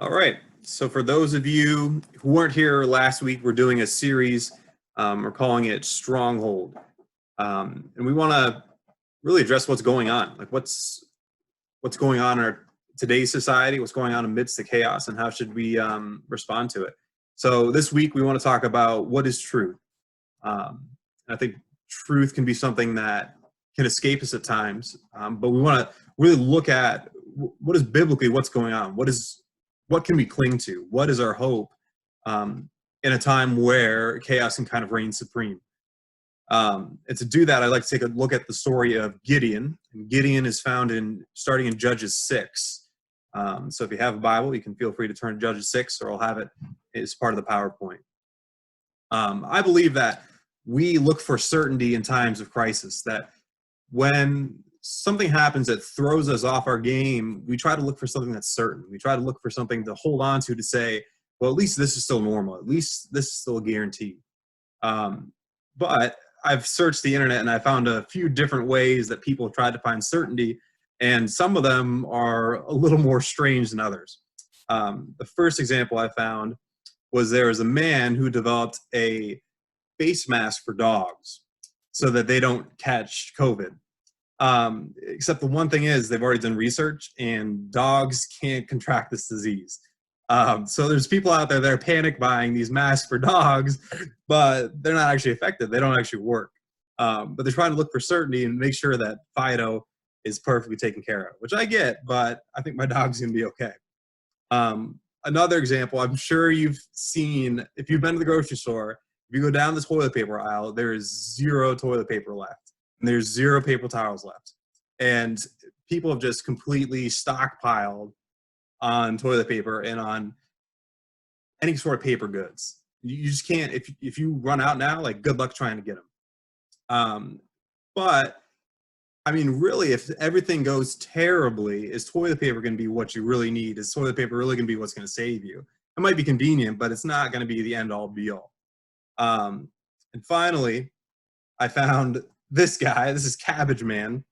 All right. So for those of you who weren't here last week, we're doing a series. We're calling it Stronghold, and we want to really address what's going on, like what's going on in our today's society, what's going on amidst the chaos, and how should we respond to it. So this week we want to talk about what is truth. I think truth can be something that can escape us at times, but we want to really look at what is biblically what's going on. What can we cling to? What is our hope in a time where chaos can kind of reign supreme? And to do that, I'd like to take a look at the story of Gideon. And Gideon is found starting in Judges 6. So if you have a Bible, you can feel free to turn to Judges 6, or I'll have it as part of the PowerPoint. I believe that we look for certainty in times of crisis, that when something happens that throws us off our game, we try to look for something that's certain. We try to look for something to hold on to say, well, at least this is still normal. At least this is still a guarantee. But I've searched the internet and I found a few different ways that people have tried to find certainty, and some of them are a little more strange than others. The first example I found was there was a man who developed a face mask for dogs so that they don't catch COVID. Except the one thing is they've already done research and dogs can't contract this disease. So there's people out there that are panic buying these masks for dogs, but they're not actually effective. They don't actually work. But they're trying to look for certainty and make sure that Fido is perfectly taken care of, which I get, but I think my dog's gonna be okay. Another example, I'm sure you've seen, if you've been to the grocery store, if you go down the toilet paper aisle, there is zero toilet paper left. And there's zero paper towels left. And people have just completely stockpiled on toilet paper and on any sort of paper goods. You just can't, if you run out now, like, good luck trying to get them. But I mean, really, if everything goes terribly, is toilet paper going to be what you really need? Is toilet paper really going to be what's going to save you? It might be convenient, but it's not going to be the end all be all. And finally, I found this guy. This is Cabbage Man,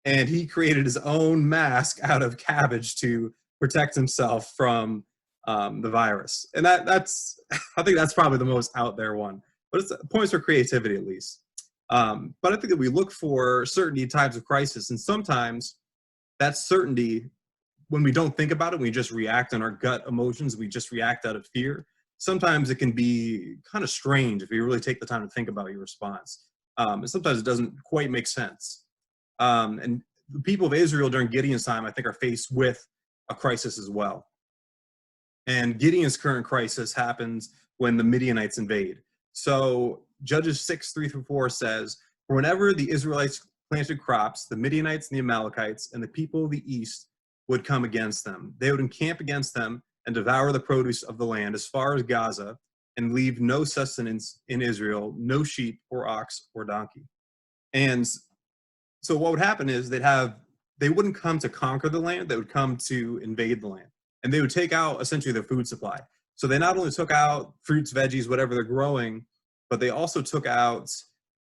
and he created his own mask out of cabbage to protect himself from the virus. And that's I think that's probably the most out there one, but it's points for creativity at least. But I think that we look for certainty in times of crisis, and sometimes that certainty, when we don't think about it, we just react on our gut emotions, we just react out of fear. Sometimes it can be kind of strange if you really take the time to think about your response. And sometimes it doesn't quite make sense. And the people of Israel during Gideon's time, I think, are faced with a crisis as well. And Gideon's current crisis happens when the Midianites invade. So Judges 6:3-4 says, "For whenever the Israelites planted crops, the Midianites and the Amalekites and the people of the east would come against them. They would encamp against them and devour the produce of the land as far as Gaza, and leave no sustenance in Israel, no sheep or ox or donkey." And so what would happen is they wouldn't come to conquer the land, they would come to invade the land. And they would take out essentially their food supply. So they not only took out fruits, veggies, whatever they're growing, but they also took out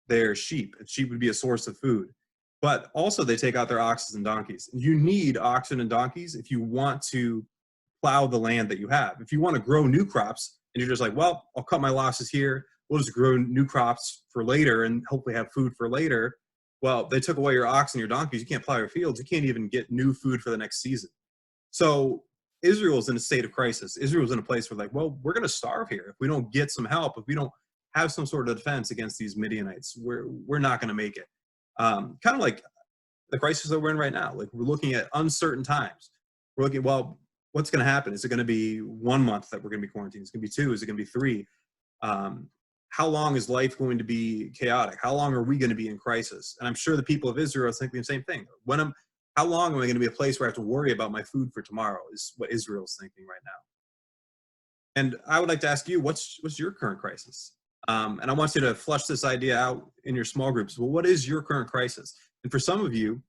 their sheep. And sheep would be a source of food. But also they take out their oxen and donkeys. And you need oxen and donkeys if you want to plow the land that you have. If you want to grow new crops and you're just like, well, I'll cut my losses here, we'll just grow new crops for later and hopefully have food for later. Well, they took away your oxen and your donkeys, you can't plow your fields, you can't even get new food for the next season. So Israel's in a state of crisis. Israel's in a place where, like, well, we're going to starve here. If we don't get some help, if we don't have some sort of defense against these Midianites, we're not going to make it. Kind of like the crisis that we're in right now. Like, we're looking at uncertain times. We're looking, well, what's going to happen? Is it going to be 1 month that we're going to be quarantined? Is it going to be 2? Is it going to be 3? How long is life going to be chaotic? How long are we going to be in crisis? And I'm sure the people of Israel are thinking the same thing. How long am I going to be a place where I have to worry about my food for tomorrow, is what Israel's thinking right now. And I would like to ask you, what's your current crisis? And I want you to flush this idea out in your small groups. Well, what is your current crisis? And for some of you,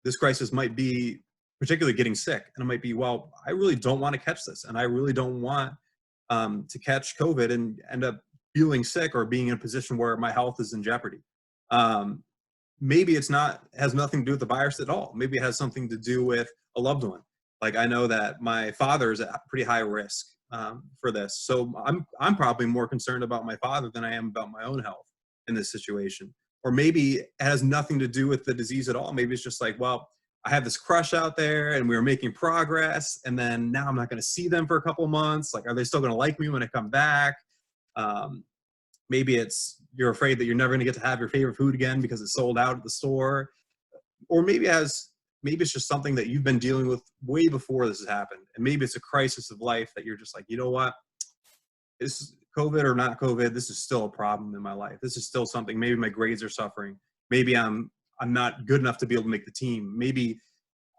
this crisis might be particularly getting sick. And it might be, well, I really don't want to catch this. And I really don't want to catch COVID and end up feeling sick or being in a position where my health is in jeopardy. Maybe has nothing to do with the virus at all. Maybe it has something to do with a loved one. Like I know that my father is at pretty high risk for this, so I'm probably more concerned about my father than I am about my own health in this situation. Or maybe it has nothing to do with the disease at all. Maybe it's just like, well, I have this crush out there and we were making progress, and then now I'm not going to see them for a couple months. Like, are they still going to like me when I come back? Um, Maybe it's you're afraid that you're never going to get to have your favorite food again because it's sold out at the store. Or maybe it's just something that you've been dealing with way before this has happened, and maybe it's a crisis of life that you're just like, you know what, this is COVID or not COVID, this is still a problem in my life. This is still something. Maybe my grades are suffering. Maybe I'm not good enough to be able to make the team. Maybe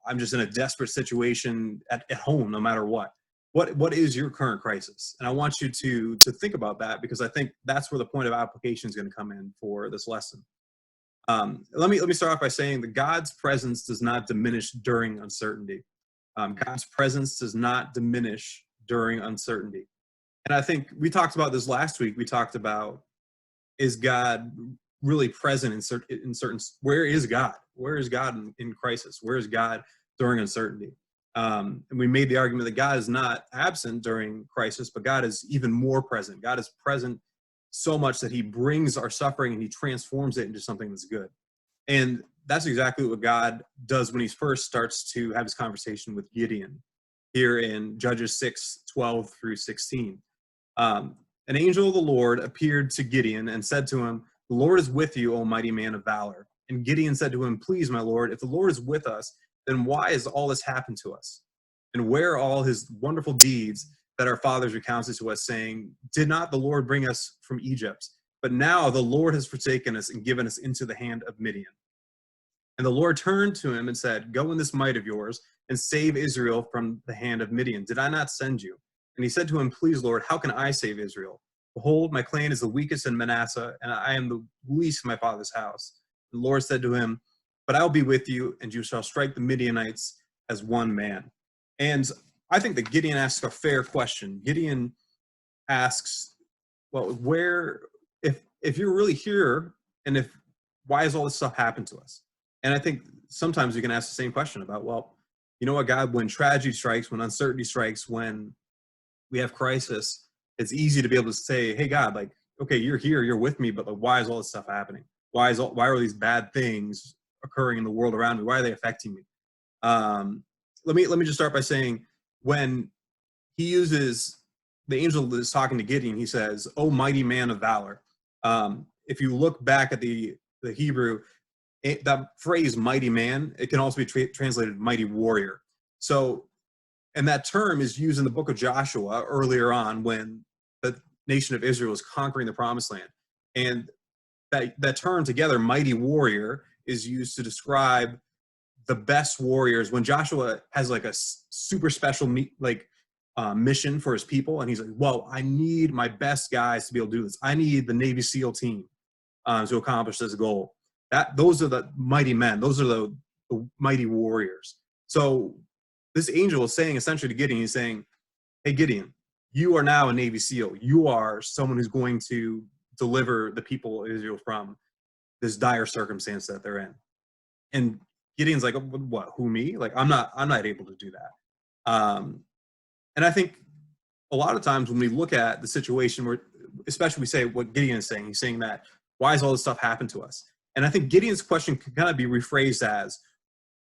I'm just in a desperate situation at home, no matter what. What is your current crisis? And I want you to think about that, because I think that's where the point of application is going to come in for this lesson. Let me start off by saying that God's presence does not diminish during uncertainty. God's presence does not diminish during uncertainty. And I think we talked about this last week. We talked about, is God really present in certain, where is God? Where is God in crisis? Where is God during uncertainty? And we made the argument that God is not absent during crisis, but God is even more present. God is present so much that he brings our suffering and he transforms it into something that's good. And that's exactly what God does when he first starts to have his conversation with Gideon here in Judges 6:12 through 16. An angel of the Lord appeared to Gideon and said to him, "The Lord is with you, O mighty man of valor." And Gideon said to him, "Please, my Lord, if the Lord is with us, then why has all this happened to us? And where are all his wonderful deeds that our fathers recounted to us, saying, 'Did not the Lord bring us from Egypt? But now the Lord has forsaken us and given us into the hand of Midian.'" And the Lord turned to him and said, "Go in this might of yours and save Israel from the hand of Midian. Did I not send you?" And he said to him, "Please, Lord, how can I save Israel? Behold, my clan is the weakest in Manasseh, and I am the least in my father's house." The Lord said to him, "But I'll be with you, and you shall strike the Midianites as one man." And I think that Gideon asks a fair question. Gideon asks, well, if you're really here, and if why has all this stuff happened to us? And I think sometimes you can ask the same question about, well, you know what, God, when tragedy strikes, when uncertainty strikes, when we have crisis, it's easy to be able to say, hey, God, like, okay, you're here, you're with me, but like, why is all this stuff happening? Why are these bad things occurring in the world around me? Why are they affecting me? Let me just start by saying, when he uses, the angel that is talking to Gideon, he says, "Oh, mighty man of valor." If you look back at the Hebrew, that phrase "mighty man," it can also be translated "mighty warrior." So, and that term is used in the book of Joshua earlier on when the nation of Israel was conquering the Promised Land, and that term together, "mighty warrior," is used to describe the best warriors. When Joshua has like a super special mission for his people, and he's like, well, I need my best guys to be able to do this. I need the Navy SEAL team to accomplish this goal. Those are the mighty men. Those are the mighty warriors. So this angel is saying essentially to Gideon, he's saying, hey, Gideon, you are now a Navy SEAL. You are someone who's going to deliver the people of Israel from this dire circumstance that they're in. And Gideon's like, what, who, me? Like, I'm not able to do that. And I think a lot of times when we look at the situation where, especially we say what Gideon is saying, he's saying that, why has all this stuff happened to us? And I think Gideon's question can kind of be rephrased as,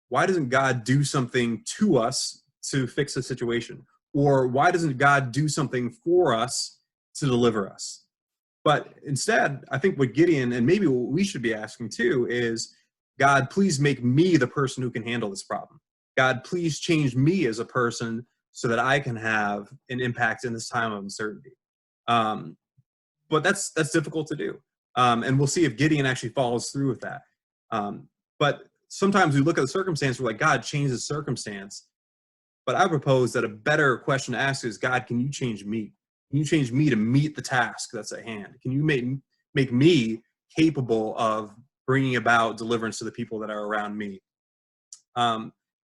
why doesn't God do something to us to fix the situation? Or why doesn't God do something for us to deliver us? But instead, I think what Gideon, and maybe what we should be asking too, is, God, please make me the person who can handle this problem. God, please change me as a person so that I can have an impact in this time of uncertainty. But that's difficult to do. And we'll see if Gideon actually follows through with that. But sometimes we look at the circumstance, we're like, God, change the circumstance. But I propose that a better question to ask is, God, can you change me? Can you change me to meet the task that's at hand? Can you make me capable of bringing about deliverance to the people that are around me?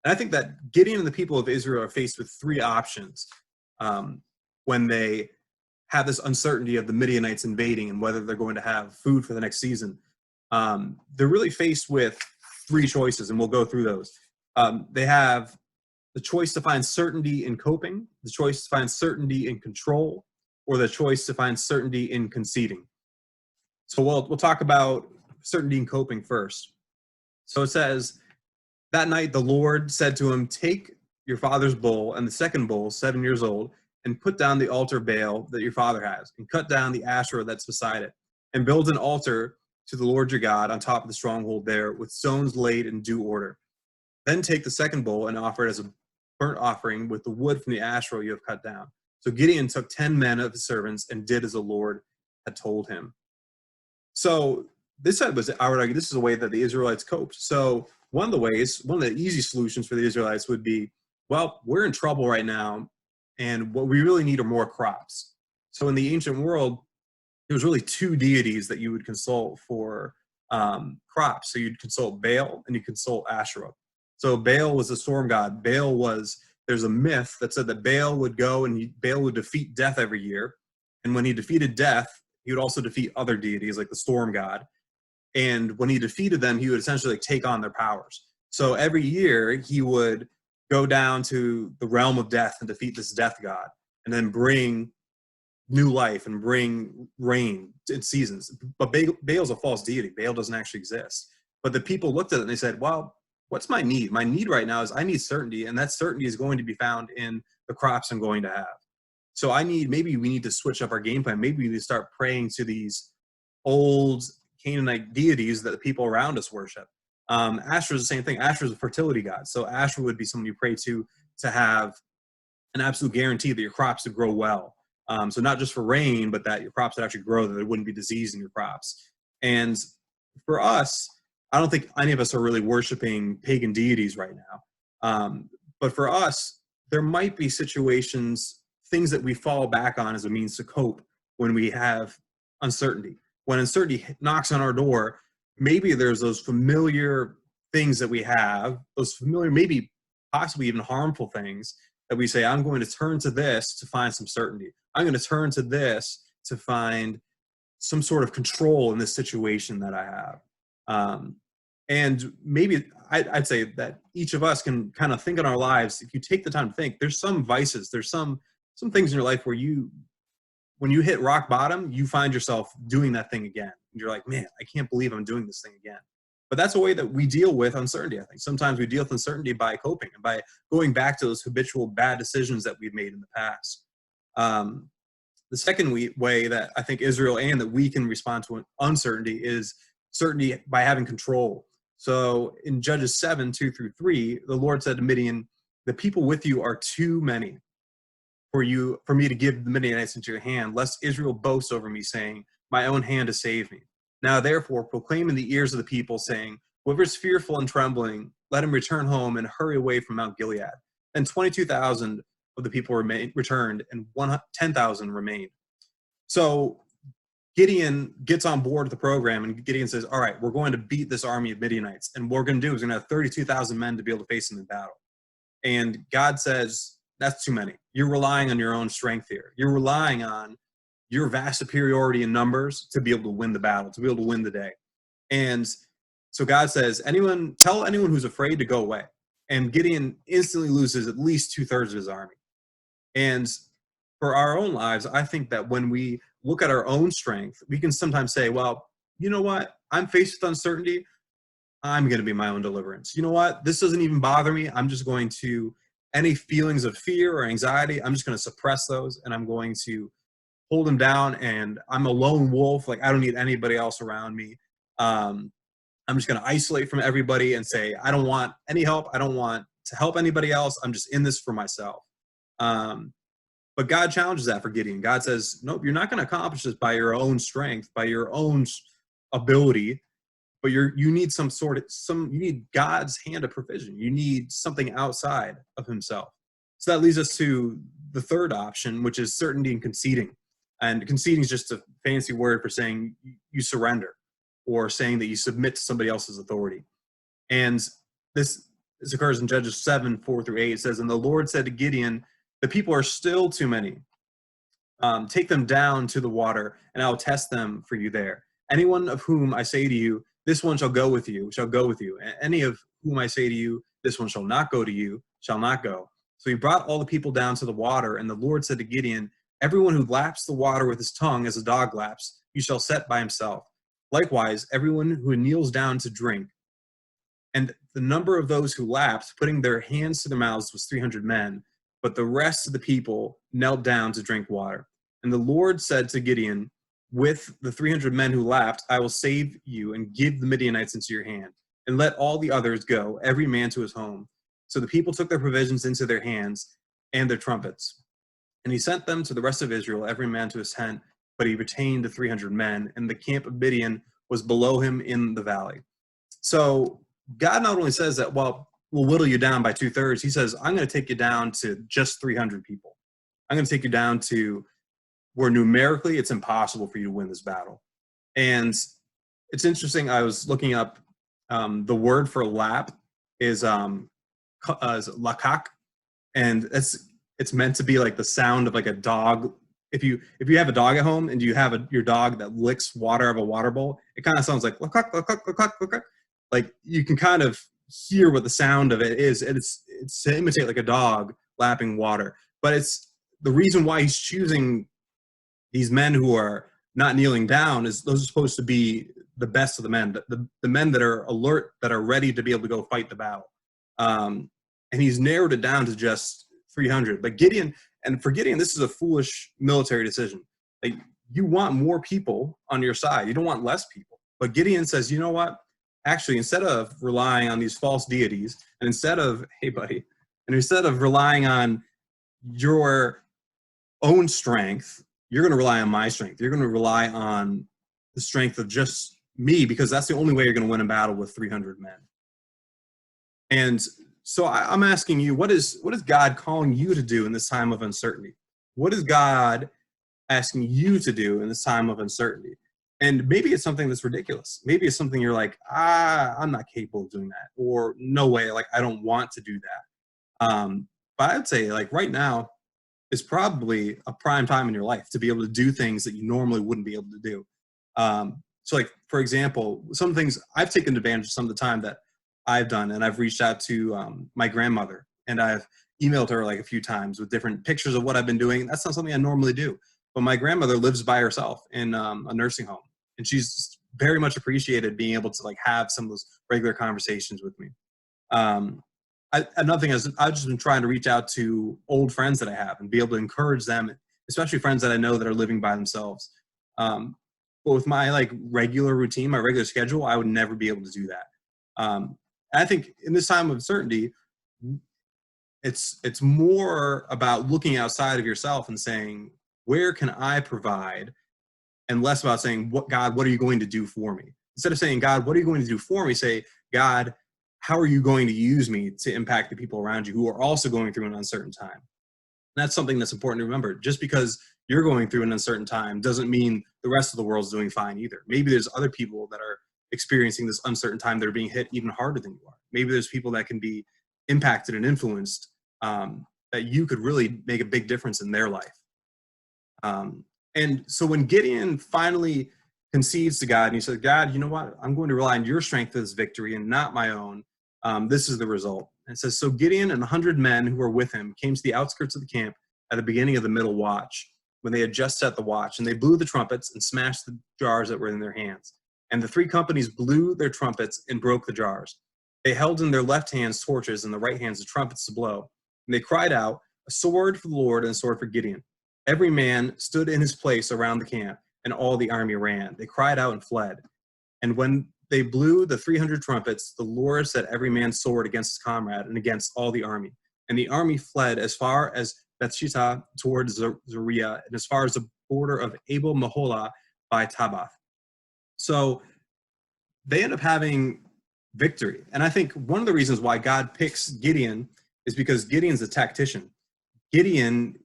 And I think that Gideon and the people of Israel are faced with three options when they have this uncertainty of the Midianites invading and whether they're going to have food for the next season. They're really faced with three choices, and we'll go through those. They have the choice to find certainty in coping, the choice to find certainty in control, or the choice to find certainty in conceding. So we'll talk about certainty in coping first. So it says, that night the Lord said to him, take your father's bull and the second bull, 7 years old, and put down the altar Baal that your father has, and cut down the Asherah that's beside it, and build an altar to the Lord your God on top of the stronghold there, with stones laid in due order. Then take the second bull and offer it as a burnt offering with the wood from the Asherah you have cut down. So Gideon took 10 men of his servants and did as the Lord had told him. So this was, I would argue, this is a way that the Israelites coped. So one of the easy solutions for the Israelites would be, well, we're in trouble right now, and what we really need are more crops. So in the ancient world, there was really two deities that you would consult for crops. So you'd consult Baal and you consult Asherah. So Baal was the storm god. There's a myth that said that Baal would go and Baal would defeat death every year. And when he defeated death, he would also defeat other deities like the storm god. And when he defeated them, he would essentially take on their powers. So every year he would go down to the realm of death and defeat this death god, and then bring new life and bring rain in seasons. But Baal's a false deity. Baal doesn't actually exist. But the people looked at it and they said, well, what's my need? My need right now is I need certainty, and that certainty is going to be found in the crops I'm going to have. So maybe we need to switch up our game plan. Maybe we need to start praying to these old Canaanite deities that the people around us worship. Asherah is the same thing. Asherah is a fertility god. So Asherah would be someone you pray to have an absolute guarantee that your crops would grow well. So not just for rain, but that your crops would actually grow, that there wouldn't be disease in your crops. And for us, I don't think any of us are really worshiping pagan deities right now. But for us, there might be situations, things that we fall back on as a means to cope when we have uncertainty. When uncertainty knocks on our door, maybe there's those familiar things that we have, those familiar, maybe possibly even harmful things that we say, I'm going to turn to this to find some certainty. I'm going to turn to this to find some sort of control in this situation that I have. And maybe I'd say that each of us can kind of think in our lives, if you take the time to think, there's some vices, there's some things in your life where when you hit rock bottom, you find yourself doing that thing again. And you're like, man, I can't believe I'm doing this thing again. But that's a way that we deal with uncertainty, I think. Sometimes we deal with uncertainty by coping and by going back to those habitual bad decisions that we've made in the past. The second way that I think Israel and that we can respond to uncertainty is certainty by having control. So in Judges 7, 2-3, the Lord said to Midian, the people with you are too many for me to give the Midianites into your hand, lest Israel boast over me, saying, my own hand has saved me. Now therefore proclaim in the ears of the people, saying, whoever is fearful and trembling, let him return home and hurry away from Mount Gilead. And 22,000 of the people returned, and 10,000 remained. So Gideon gets on board with the program, and Gideon says, all right, we're going to beat this army of Midianites. And what we're going to do is we're going to have 32,000 men to be able to face them in battle. And God says, that's too many. You're relying on your own strength here. You're relying on your vast superiority in numbers to be able to win the battle, to be able to win the day. And so God says, tell anyone who's afraid to go away. And Gideon instantly loses at least 2/3 of his army. And for our own lives, I think that when we look at our own strength, we can sometimes say, well, you know what? I'm faced with uncertainty. I'm going to be my own deliverance. You know what? This doesn't even bother me. I'm just going to, any feelings of fear or anxiety, I'm just going to suppress those, and I'm going to hold them down, and I'm a lone wolf. Like, I don't need anybody else around me. I'm just going to isolate from everybody and say, I don't want any help. I don't want to help anybody else. I'm just in this for myself. But God challenges that for Gideon. God says, nope, you're not going to accomplish this by your own strength, by your own ability, but you need you need God's hand of provision. You need something outside of himself. So that leads us to the third option, which is certainty and conceding. And conceding is just a fancy word for saying you surrender, or saying that you submit to somebody else's authority. And this occurs in Judges 7, 4-8. It says, and the Lord said to Gideon, the people are still too many. Take them down to the water, and I will test them for you there. Anyone of whom I say to you, this one shall go with you. Any of whom I say to you, This one shall not go to you, shall not go. So he brought all the people down to the water, and the Lord said to Gideon, everyone who laps the water with his tongue as a dog laps, you shall set by himself. Likewise, everyone who kneels down to drink. And the number of those who lapped, putting their hands to their mouths, was 300 men, but the rest of the people knelt down to drink water. And the Lord said to Gideon, with the 300 men who lapped, I will save you and give the Midianites into your hand, and let all the others go, every man to his home. So the people took their provisions into their hands and their trumpets. And he sent them to the rest of Israel, every man to his tent, but he retained the 300 men, and the camp of Midian was below him in the valley. So God not only says that, well, we'll whittle you down by 2/3, he says, I'm going to take you down to just 300 people. I'm going to take you down to where numerically it's impossible for you to win this battle. And it's interesting, I was looking up the word for lap is lakak, and it's meant to be like the sound of like a dog. If you have a dog at home and you have your dog that licks water out of a water bowl, it kind of sounds like lakak, lakak, lakak, lakak. Like you can kind of hear what the sound of it is, and it's to imitate like a dog lapping water. But it's the reason why he's choosing these men who are not kneeling down is those are supposed to be the best of the men, the men that are alert, that are ready to be able to go fight the battle. And he's narrowed it down to just 300. But Gideon, and for Gideon, this is a foolish military decision. Like, you want more people on your side. You don't want less people. But Gideon says, you know what? Actually, instead of relying on these false deities, and instead of, hey, buddy, and instead of relying on your own strength, you're going to rely on my strength. You're going to rely on the strength of just me, because that's the only way you're going to win a battle with 300 men. And so I'm asking you, what is God calling you to do in this time of uncertainty? What is God asking you to do in this time of uncertainty? And maybe it's something that's ridiculous. Maybe it's something you're like, I'm not capable of doing that, or no way, like I don't want to do that. But I'd say, like, right now is probably a prime time in your life to be able to do things that you normally wouldn't be able to do. So, like, for example, some things I've taken advantage of some of the time that I've done, and I've reached out to my grandmother, and I've emailed her like a few times with different pictures of what I've been doing. That's not something I normally do. But my grandmother lives by herself in a nursing home, and she's very much appreciated being able to like have some of those regular conversations with me. Another thing is I've just been trying to reach out to old friends that I have and be able to encourage them, especially friends that I know that are living by themselves. But with my like regular routine, my regular schedule, I would never be able to do that. I think in this time of uncertainty, it's more about looking outside of yourself and saying, where can I provide? And less about saying, God, what are you going to do for me? Instead of saying, God, what are you going to do for me? Say, God, how are you going to use me to impact the people around you who are also going through an uncertain time? And that's something that's important to remember. Just because you're going through an uncertain time doesn't mean the rest of the world's doing fine either. Maybe there's other people that are experiencing this uncertain time that are being hit even harder than you are. Maybe there's people that can be impacted and influenced, that you could really make a big difference in their life. And so when Gideon finally concedes to God and he says, God, you know what? I'm going to rely on your strength for this victory and not my own. This is the result. And it says, so Gideon and 100 men who were with him came to the outskirts of the camp at the beginning of the middle watch, when they had just set the watch, and they blew the trumpets and smashed the jars that were in their hands. And the three companies blew their trumpets and broke the jars. They held in their left hands torches and the right hands the trumpets to blow. And they cried out, a sword for the Lord and a sword for Gideon. Every man stood in his place around the camp, and all the army ran. They cried out and fled. And when they blew the 300 trumpets, the Lord set every man's sword against his comrade and against all the army. And the army fled as far as Bethshittah towards Zariah, and as far as the border of Abel Maholah by Tabath. So they end up having victory. And I think one of the reasons why God picks Gideon is because Gideon's a tactician. Gideon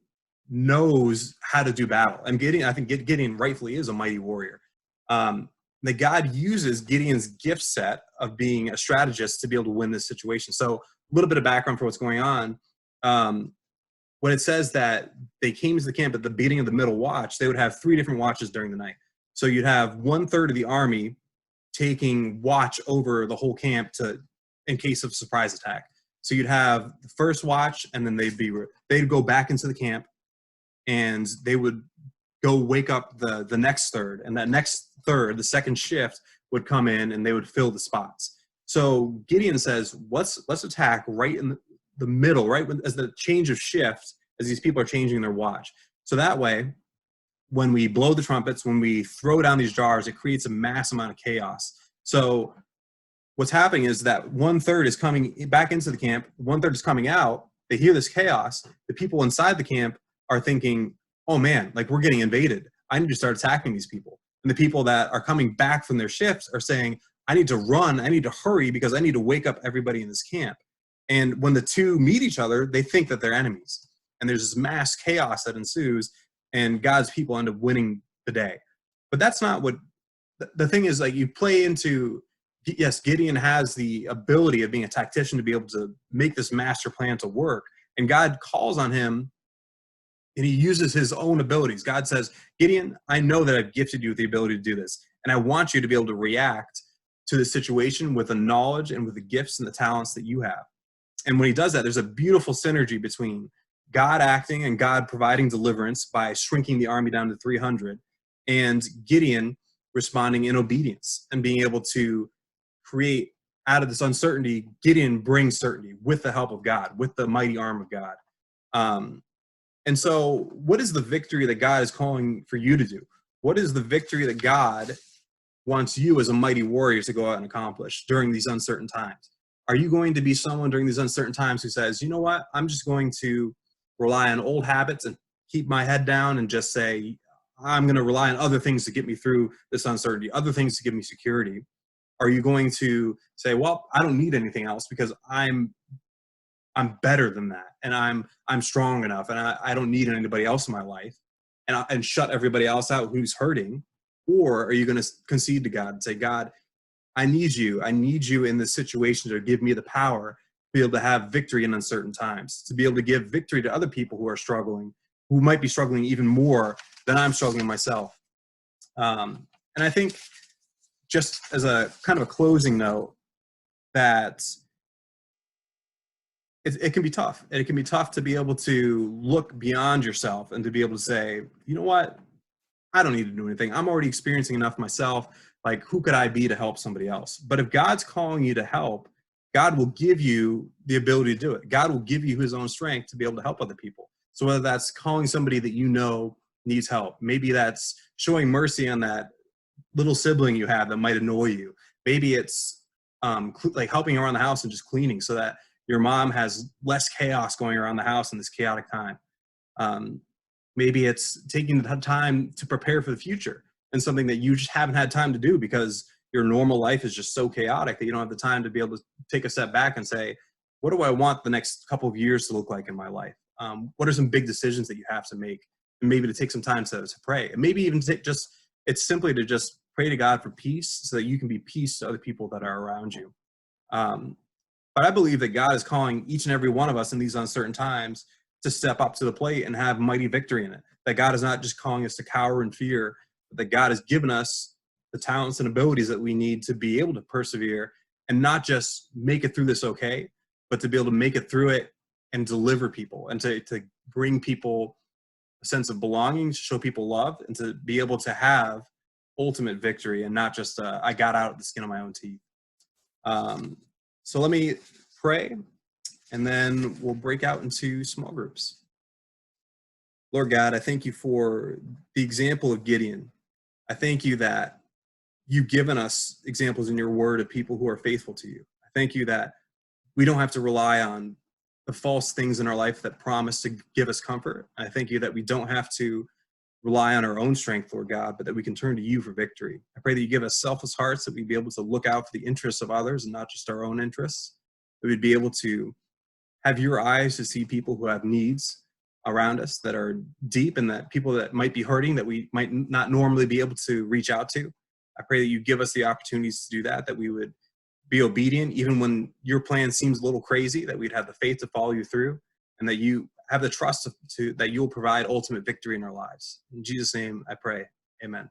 knows how to do battle. And I think Gideon rightfully is a mighty warrior. That God uses Gideon's gift set of being a strategist to be able to win this situation. So a little bit of background for what's going on. When it says that they came to the camp at the beginning of the middle watch, they would have 3 different watches during the night. So you'd have 1/3 of the army taking watch over the whole camp in case of surprise attack. So you'd have the first watch, and then they'd go back into the camp, and they would go wake up the next third, and that next third, the second shift, would come in and they would fill the spots. So Gideon says, let's attack right in the middle, right as the change of shift, as these people are changing their watch. So that way, when we blow the trumpets, when we throw down these jars, it creates a mass amount of chaos. So what's happening is that 1/3 is coming back into the camp, 1/3 is coming out. They hear this chaos. The people inside the camp are thinking, oh man, like we're getting invaded. I need to start attacking these people. And the people that are coming back from their shifts are saying, I need to run, I need to hurry because I need to wake up everybody in this camp. And when the two meet each other, they think that they're enemies. And there's this mass chaos that ensues, and God's people end up winning the day. But that's not what the thing is. Like, you play into, yes, Gideon has the ability of being a tactician to be able to make this master plan to work. And God calls on him, and he uses his own abilities. God says, Gideon, I know that I've gifted you with the ability to do this, and I want you to be able to react to the situation with the knowledge and with the gifts and the talents that you have. And when he does that, there's a beautiful synergy between God acting and God providing deliverance by shrinking the army down to 300, and Gideon responding in obedience and being able to create out of this uncertainty. Gideon brings certainty with the help of God, with the mighty arm of God. And so what is the victory that God is calling for you to do? What is the victory that God wants you as a mighty warrior to go out and accomplish during these uncertain times? Are you going to be someone during these uncertain times who says, you know what, I'm just going to rely on old habits and keep my head down and just say, I'm going to rely on other things to get me through this uncertainty, other things to give me security? Are you going to say, well, I don't need anything else because I'm better than that, and I'm strong enough, and I don't need anybody else in my life, and shut everybody else out who's hurting? Or are you going to concede to God and say, God, I need you in this situation to give me the power to be able to have victory in uncertain times, to be able to give victory to other people who are struggling, who might be struggling even more than I'm struggling myself. And I think, just as a kind of a closing note, that it can be tough. And it can be tough to be able to look beyond yourself and to be able to say, you know what, I don't need to do anything. I'm already experiencing enough myself. Like, who could I be to help somebody else? But if God's calling you to help, God will give you the ability to do it. God will give you his own strength to be able to help other people. So whether that's calling somebody that you know needs help, maybe that's showing mercy on that little sibling you have that might annoy you. Maybe it's like helping around the house and just cleaning so that your mom has less chaos going around the house in this chaotic time. Maybe it's taking the time to prepare for the future and something that you just haven't had time to do because your normal life is just so chaotic that you don't have the time to be able to take a step back and say, what do I want the next couple of years to look like in my life? What are some big decisions that you have to make? And maybe to take some time to pray. And maybe even it's simply to just pray to God for peace so that you can be peace to other people that are around you. But I believe that God is calling each and every one of us in these uncertain times to step up to the plate and have mighty victory in it. That God is not just calling us to cower in fear, but that God has given us the talents and abilities that we need to be able to persevere and not just make it through this okay, but to be able to make it through it and deliver people and to bring people a sense of belonging, to show people love, and to be able to have ultimate victory and not just I got out of the skin of my own teeth. So let me pray, and then we'll break out into small groups. Lord God, I thank you for the example of Gideon. I thank you that you've given us examples in your word of people who are faithful to you. I thank you that we don't have to rely on the false things in our life that promise to give us comfort. I thank you that we don't have to rely on our own strength, Lord God, but that we can turn to you for victory. I pray that you give us selfless hearts, that we'd be able to look out for the interests of others and not just our own interests. That we'd be able to have your eyes to see people who have needs around us that are deep, and that people that might be hurting that we might not normally be able to reach out to. I pray that you give us the opportunities to do that, that we would be obedient even when your plan seems a little crazy, that we'd have the faith to follow you through, and that you have the trust that you will provide ultimate victory in our lives. In Jesus' name I pray, amen.